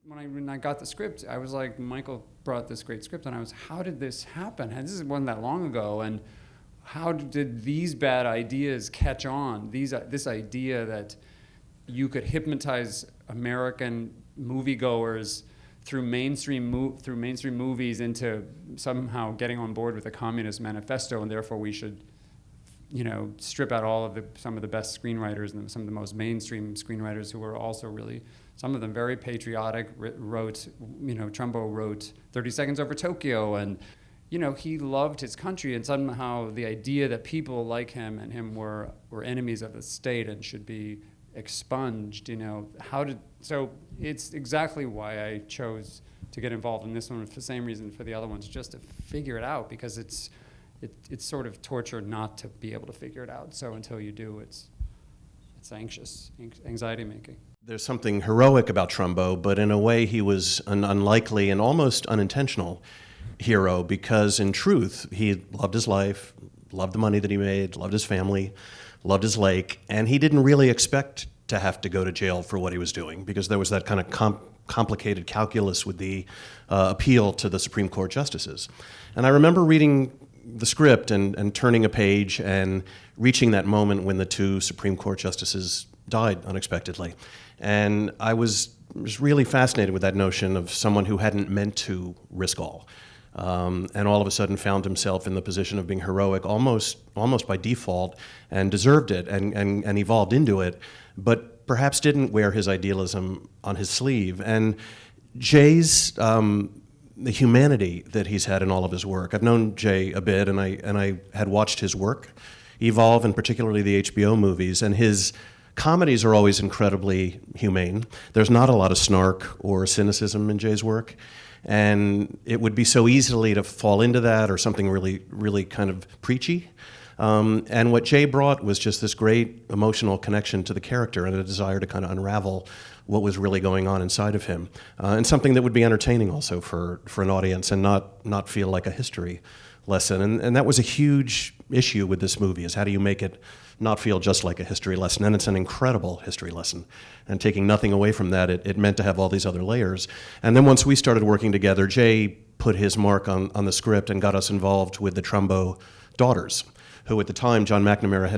When I got the script, I was like, Michael brought this great script, and I was, how did this happen? And this wasn't that long ago, and how did these bad ideas catch on? This idea that you could hypnotize American moviegoers through mainstream movies into somehow getting on board with the Communist Manifesto, and therefore we should, strip out some of the best screenwriters and some of the most mainstream screenwriters who were also really, some of them very patriotic. Trumbo wrote 30 Seconds Over Tokyo, and he loved his country, and somehow the idea that people like him and him were enemies of the state and should be expunged, so it's exactly why I chose to get involved in this one for the same reason for the other ones, just to figure it out, because it's sort of torture not to be able to figure it out. So until you do, it's anxiety making. There's something heroic about Trumbo, but in a way he was an unlikely and almost unintentional hero, because in truth, he loved his life, loved the money that he made, loved his family, loved his lake, and he didn't really expect to have to go to jail for what he was doing, because there was that kind of complicated calculus with the appeal to the Supreme Court justices. And I remember reading the script and turning a page and reaching that moment when the two Supreme Court justices died unexpectedly. And I was really fascinated with that notion of someone who hadn't meant to risk all. And all of a sudden found himself in the position of being heroic almost by default, and deserved it and evolved into it, but perhaps didn't wear his idealism on his sleeve. And Jay's, the humanity that he's had in all of his work. I've known Jay a bit, and I had watched his work evolve, and particularly the HBO movies, and his comedies are always incredibly humane. There's not a lot of snark or cynicism in Jay's work. And it would be so easily to fall into that, or something really, really kind of preachy. And what Jay brought was just this great emotional connection to the character and a desire to kind of unravel what was really going on inside of him. And something that would be entertaining also for an audience, and not feel like a history lesson. And that was a huge issue with this movie, is how do you make it not feel just like a history lesson? And it's an incredible history lesson. And taking nothing away from that, it meant to have all these other layers. And then once we started working together, Jay put his mark on the script and got us involved with the Trumbo daughters, who at the time, John McNamara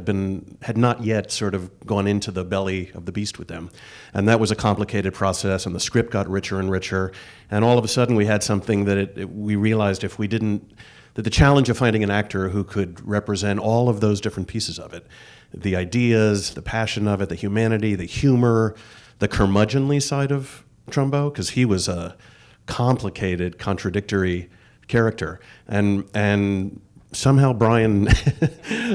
had not yet sort of gone into the belly of the beast with them. And that was a complicated process, and the script got richer and richer. And all of a sudden we had something that we realized if we didn't, that the challenge of finding an actor who could represent all of those different pieces of it, the ideas, the passion of it, the humanity, the humor, the curmudgeonly side of Trumbo, because he was a complicated, contradictory character. And somehow Bryan,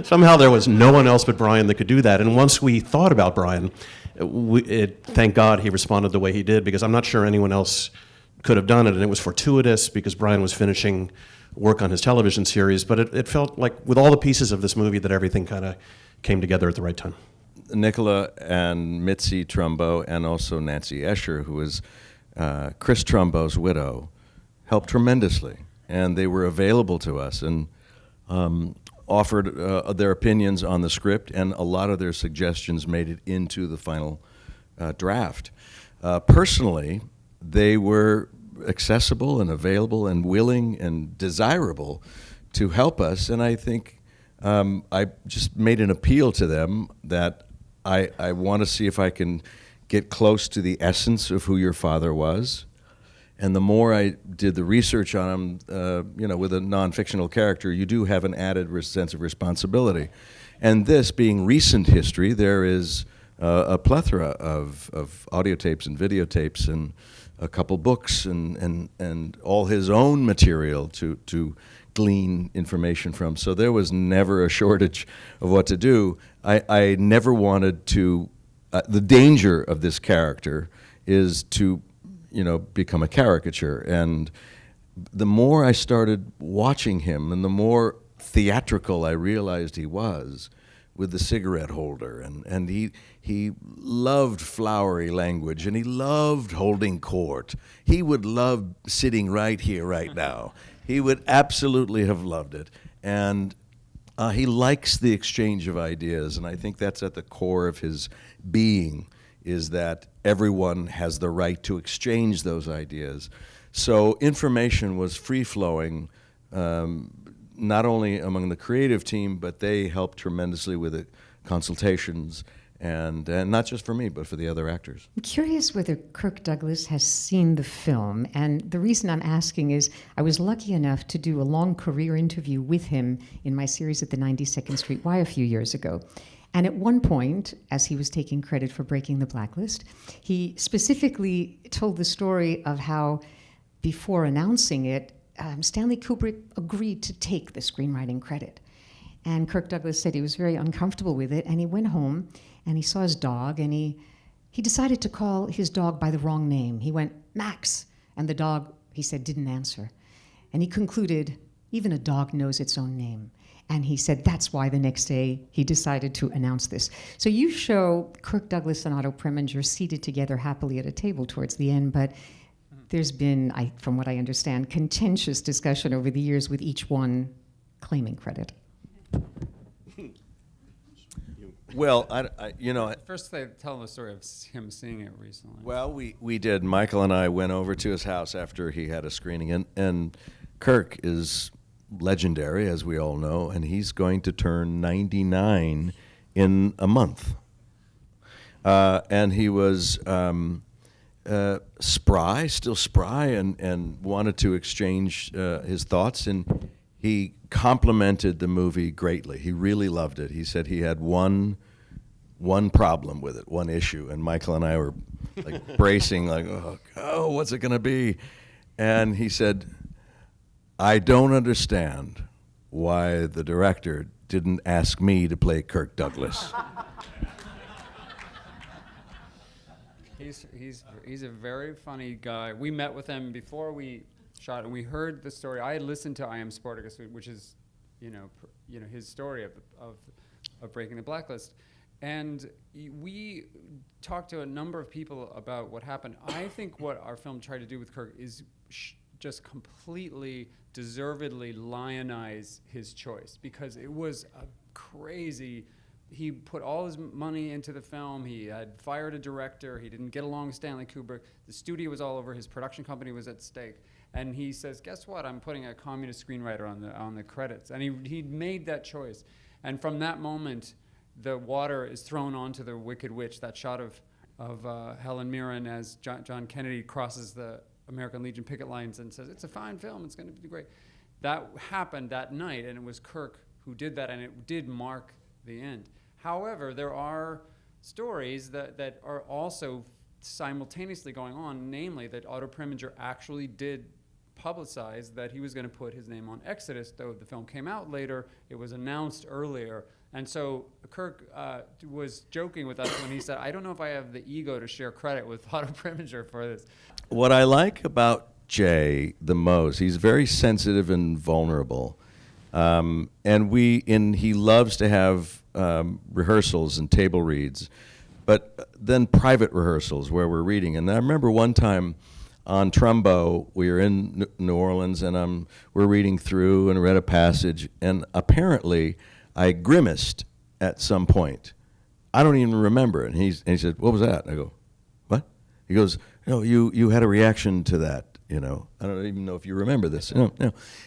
somehow there was no one else but Bryan that could do that. And once we thought about Bryan, thank God he responded the way he did, because I'm not sure anyone else could have done it. And it was fortuitous, because Bryan was finishing work on his television series, but it felt like with all the pieces of this movie that everything kind of came together at the right time. Nicola and Mitzi Trumbo, and also Nancy Escher, who was Chris Trumbo's widow, helped tremendously, and they were available to us and offered their opinions on the script, and a lot of their suggestions made it into the final draft. Personally, they were accessible and available and willing and desirable to help us, and I think I just made an appeal to them that I want to see if I can get close to the essence of who your father was. And the more I did the research on him, with a non-fictional character, you do have an added sense of responsibility. And this being recent history, there is a plethora of audio tapes and videotapes and a couple books and all his own material to glean information from. So there was never a shortage of what to do. I never wanted to, the danger of this character is to, become a caricature. And the more I started watching him and the more theatrical I realized he was, with the cigarette holder, and he loved flowery language, and he loved holding court. He would love sitting right here, right now. He would absolutely have loved it. And he likes the exchange of ideas, and I think that's at the core of his being, is that everyone has the right to exchange those ideas. So information was free-flowing, not only among the creative team, but they helped tremendously with the consultations, and not just for me, but for the other actors. I'm curious whether Kirk Douglas has seen the film, and the reason I'm asking is I was lucky enough to do a long career interview with him in my series at the 92nd Street Y a few years ago. And at one point, as he was taking credit for breaking the blacklist, he specifically told the story of how, before announcing it, Stanley Kubrick agreed to take the screenwriting credit. And Kirk Douglas said he was very uncomfortable with it, and he went home and he saw his dog, and he decided to call his dog by the wrong name. He went, "Max," and the dog, he said, didn't answer. And he concluded, even a dog knows its own name. And he said that's why the next day he decided to announce this. So you show Kirk Douglas and Otto Preminger seated together happily at a table towards the end, but there's been, from what I understand, contentious discussion over the years with each one claiming credit. Well, First, they tell the story of him seeing it recently. Well, we did. Michael and I went over to his house after he had a screening, and Kirk is legendary, as we all know, and he's going to turn 99 in a month. And he was still spry, and wanted to exchange his thoughts, and he complimented the movie greatly. He really loved it. He said he had one problem with it, one issue, and Michael and I were like bracing, like, oh, what's it going to be? And he said, "I don't understand why the director didn't ask me to play Kirk Douglas." He's a very funny guy. We met with him before we shot, and we heard the story. I had listened to I Am Sporticus, which is, his story of breaking the blacklist, and we talked to a number of people about what happened. I think what our film tried to do with Kirk is just completely, deservedly lionize his choice, because it was a crazy. He put all his money into the film. He had fired a director. He didn't get along with Stanley Kubrick. The studio was all over. His production company was at stake. And he says, "Guess what? I'm putting a communist screenwriter on the credits." And he made that choice. And from that moment, the water is thrown onto the Wicked Witch. That shot of Helen Mirren as John Kennedy crosses the American Legion picket lines and says, "It's a fine film. It's going to be great." That happened that night, and it was Kirk who did that, and it did mark the end. However, there are stories that are also simultaneously going on, namely that Otto Preminger actually did publicize that he was going to put his name on Exodus, though the film came out later. It was announced earlier. And so Kirk was joking with us when he said, "I don't know if I have the ego to share credit with Otto Preminger for this." What I like about Jay the most, he's very sensitive and vulnerable. And he loves to have rehearsals and table reads, but then private rehearsals where we're reading. And I remember one time on Trumbo, we were in New Orleans, and we're reading through and read a passage, and apparently I grimaced at some point. I don't even remember. And he said, "What was that?" And I go, "What?" He goes, "No, you had a reaction to that. I don't even know if you remember this." No.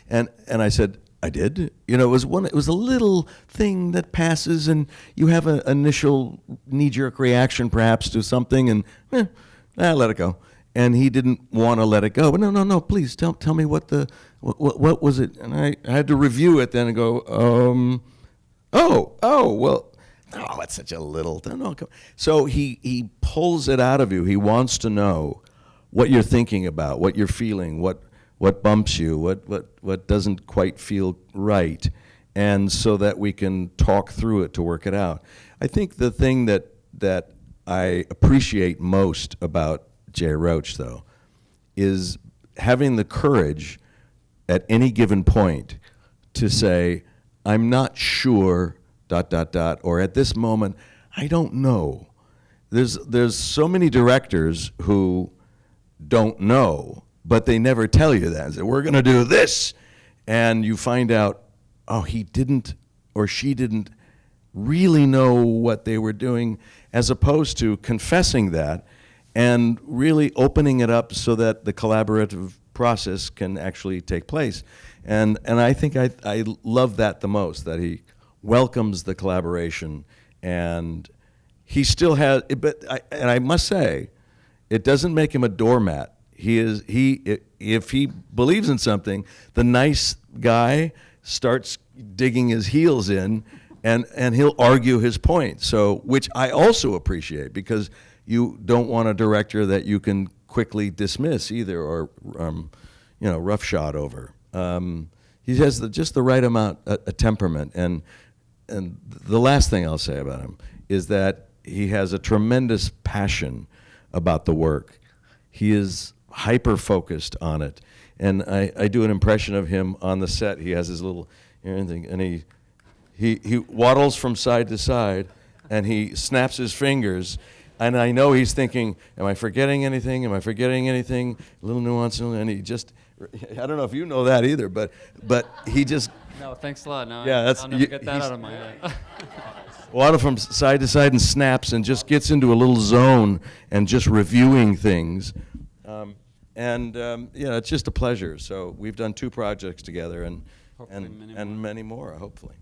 And I said, "I did. It was a little thing that passes, and you have an initial knee-jerk reaction perhaps to something, and let it go." And he didn't want to let it go. But no, please tell me what was it? And I had to review it then and go, well, it's such a little thing. No, so he pulls it out of you. He wants to know what you're thinking about, what you're feeling, what bumps you, what doesn't quite feel right, and so that we can talk through it to work it out. I think the thing that I appreciate most about Jay Roach, though, is having the courage at any given point to say, "I'm not sure, ... or at this moment, I don't know." There's so many directors who don't know, but they never tell you that. They say, "We're going to do this," and you find out, oh, he didn't or she didn't really know what they were doing, as opposed to confessing that and really opening it up so that the collaborative process can actually take place. And I think I love that the most, that he welcomes the collaboration, and he still has, and I must say, it doesn't make him a doormat. If he believes in something, the nice guy starts digging his heels in, and he'll argue his point. So, which I also appreciate, because you don't want a director that you can quickly dismiss either, or roughshod over. He has just the right amount of temperament, and the last thing I'll say about him is that he has a tremendous passion about the work. He is hyper-focused on it. And I do an impression of him on the set. He has his little thing, and he waddles from side to side, and he snaps his fingers. And I know he's thinking, am I forgetting anything? Am I forgetting anything? A little nuance, and he just, I don't know if you know that either, but he just... No, thanks a lot. No, yeah, I'll never get that out of my head. Waddle from side to side and snaps and just gets into a little zone and just reviewing things. It's just a pleasure. So we've done 2 projects together, and Hopefully many many more, hopefully.